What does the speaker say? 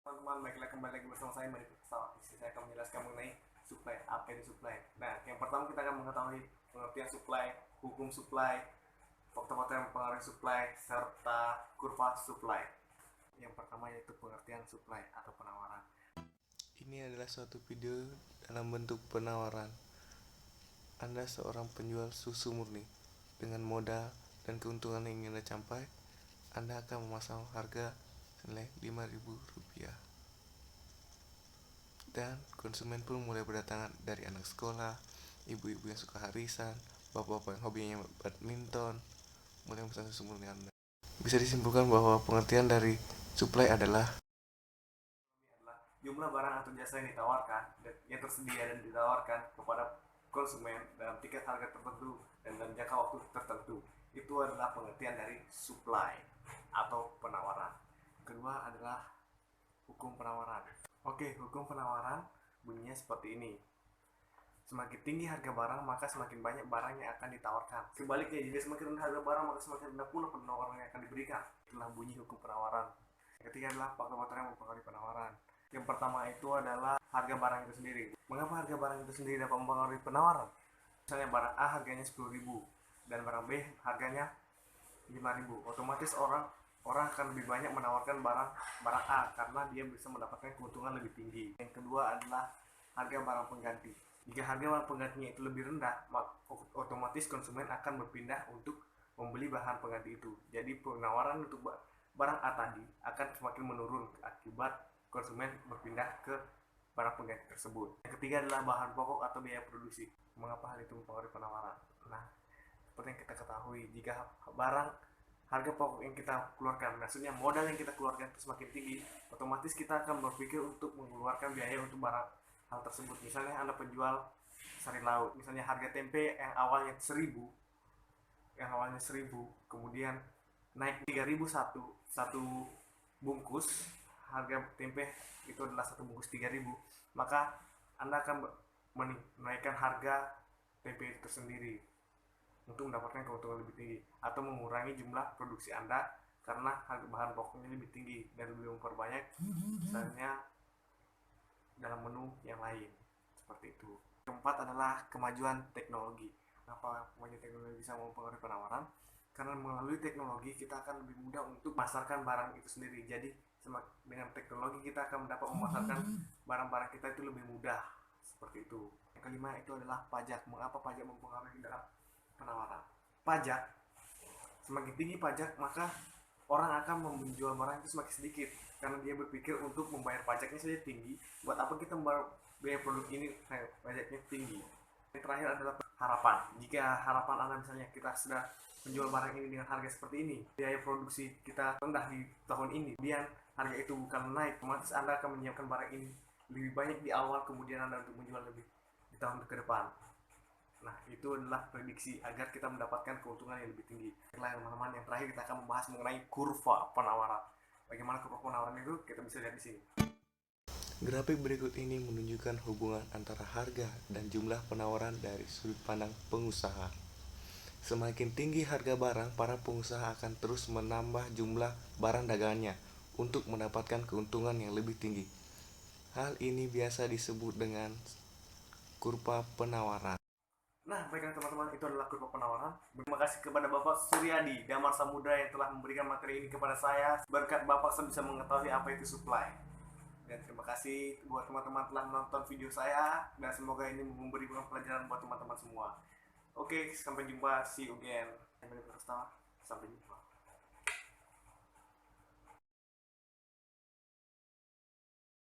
Teman-teman, baiklah kembali lagi bersama saya Mari Pesawat. Saya akan menjelaskan mengenai supply. Apa itu supply? Nah, yang pertama kita akan mengetahui pengertian supply, hukum supply, faktor-faktor yang mempengaruhi supply, serta kurva supply. Yang pertama yaitu pengertian supply atau penawaran. Ini adalah suatu video dalam bentuk penawaran. Anda seorang penjual susu murni. Dengan modal dan keuntungan yang ingin Anda capai, Anda akan memasang harga senilai Rp5.000. Dan konsumen pun mulai berdatangan dari anak sekolah, ibu-ibu yang suka harisan, bapak-bapak yang hobinya badminton, mulai memesan susu murni Anda. Bisa disimpulkan bahwa pengertian dari supply adalah Jumlah barang atau jasa yang ditawarkan, yang tersedia dan ditawarkan kepada konsumen dalam tiket harga tertentu dan dalam jangka waktu tertentu. Itu adalah pengertian dari supply atau penawaran. Kedua adalah hukum penawaran. Oke, hukum penawaran bunyinya seperti ini. Semakin tinggi harga barang, maka semakin banyak barang yang akan ditawarkan. Sebaliknya, jika semakin rendah harga barang, maka semakin rendah pula penawaran yang akan diberikan. Itulah bunyi hukum penawaran. Yang ketiga adalah faktor-faktor yang mempengaruhi penawaran. Yang pertama itu adalah harga barang itu sendiri. Mengapa harga barang itu sendiri dapat mempengaruhi penawaran? Misalnya barang A harganya 10.000 dan barang B harganya 5.000. Otomatis orang akan lebih banyak menawarkan barang A karena dia bisa mendapatkan keuntungan lebih tinggi. Yang kedua adalah harga barang pengganti. Jika harga barang penggantinya itu lebih rendah, maka otomatis konsumen akan berpindah untuk membeli bahan pengganti itu. Jadi penawaran untuk barang A tadi akan semakin menurun akibat konsumen berpindah ke barang pengganti tersebut. Yang ketiga adalah bahan pokok atau biaya produksi. Mengapa hal itu mempengaruhi penawaran? Nah, seperti yang kita ketahui, jika barang harga pokok yang kita keluarkan, maksudnya modal yang kita keluarkan itu semakin tinggi, otomatis kita akan berpikir untuk mengeluarkan biaya untuk barang hal tersebut. Misalnya Anda penjual sari laut, misalnya harga tempe yang awalnya 1000, kemudian naik 3000 satu bungkus, harga tempe itu adalah satu bungkus 3000, maka Anda akan menaikkan harga tempe itu sendiri untuk mendapatkan keuntungan lebih tinggi, atau mengurangi jumlah produksi Anda karena harga bahan pokoknya lebih tinggi dan lebih memperbanyak misalnya dalam menu yang lain seperti itu. Keempat adalah kemajuan teknologi. Kenapa kemajuan teknologi bisa mempengaruhi penawaran? Karena melalui teknologi kita akan lebih mudah untuk memasarkan barang itu sendiri. Jadi dengan teknologi kita akan mendapat memasarkan barang-barang kita itu lebih mudah seperti itu. Yang kelima itu adalah pajak. Mengapa pajak mempengaruhi dalam penawaran? Pajak, semakin tinggi pajak maka orang akan menjual barang itu semakin sedikit karena dia berpikir untuk membayar pajaknya saja tinggi, buat apa kita membayar biaya produk ini pajaknya tinggi. Yang terakhir adalah harapan. Jika harapan Anda misalnya kita sudah menjual barang ini dengan harga seperti ini, biaya produksi kita rendah di tahun ini, kemudian harga itu bukan naik, otomatis Anda akan menyiapkan barang ini lebih banyak di awal, kemudian Anda untuk menjual lebih di tahun ke depan. Nah, itu adalah prediksi agar kita mendapatkan keuntungan yang lebih tinggi. Baiklah teman-teman, yang terakhir kita akan membahas mengenai kurva penawaran. Bagaimana kurva penawaran itu kita bisa lihat di sini. grafik berikut ini menunjukkan hubungan antara harga dan jumlah penawaran dari sudut pandang pengusaha. Semakin tinggi harga barang, para pengusaha akan terus menambah jumlah barang dagangannya untuk mendapatkan keuntungan yang lebih tinggi. Hal ini biasa disebut dengan kurva penawaran. Nah, baiklah teman-teman, itu adalah kurva penawaran. Terima kasih kepada Bapak Suryadi Damar Samudra yang telah memberikan materi ini kepada saya. Berkat Bapak saya bisa mengetahui apa itu supply. Dan terima kasih buat teman-teman telah menonton video saya, dan semoga ini memberi pelajaran buat teman-teman semua. Oke, sampai jumpa, see you again. Sampai jumpa.